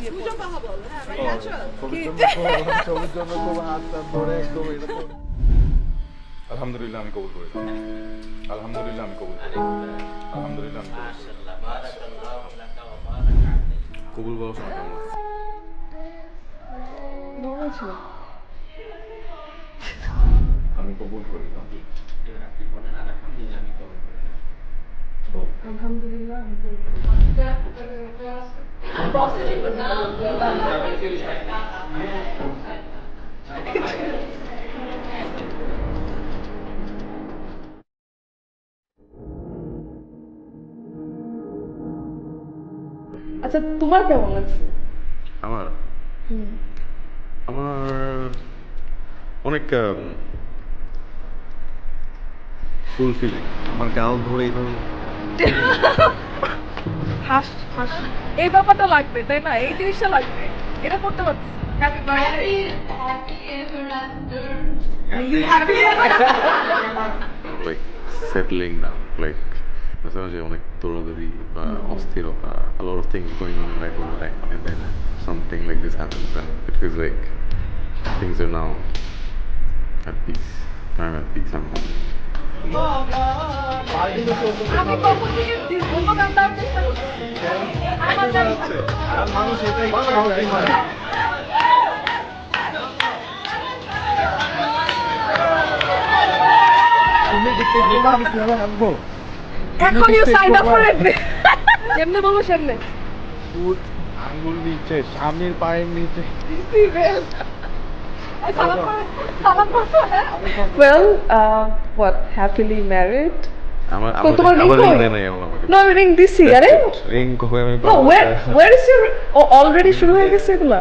দিয়ে দুজন কথা বল হ্যাঁ মানে ন্যাচারাল ছবির জন্য খুব হাতটা ধরে একদম এরকম। আলহামদুলিল্লাহ আমি কবুল করি। আলহামদুলিল্লাহ আমি কবুল করি। আলহামদুলিল্লাহ আমি কবুল বলো শোনা কেমন লাগছে? নরমাল ছিল। আমি কবুল করি না। আলহামদুলিল্লাহ আমি করি। আচ্ছা তোমার কেমন লাগছে? আমার আমার অনেক ফুলফিলিং। আমার গাল ধরে এইভাবে হাস হাস এই ব্যাপারটা লাগবে তাই না? এই জিনিসটা লাগবে, এটা করতে পারছি। Happy birthday. You happy? Like settling down, like মাঝে মাঝে অনেক দৌড়াদৌড়ি বা অস্থিরতা, a lot of things going on in my whole life, and then something like this happens and it feels like things are now at peace. I'm at peace. I'm happy. আমি কখন থেকে বলবো গানটা চেষ্টা করছি আমার জানি মানুষ এটাই তুমি দেখতে গেলে আমি কিভাবে হাসবো? এখন you sign up for it যেমনে বলবো সেমনে ফুট আঙ্গুল নিচে, স্বামীর পায়ের নিচে। Well, what? Happily married? আমার তো তোমার ring আমার ring কই? দেয় নাই আমার আমাকে। No, আমি ring দিছি আরে ring কবে আমি No, পাবো? where is your already শুরু হয়ে গেছে এগুলা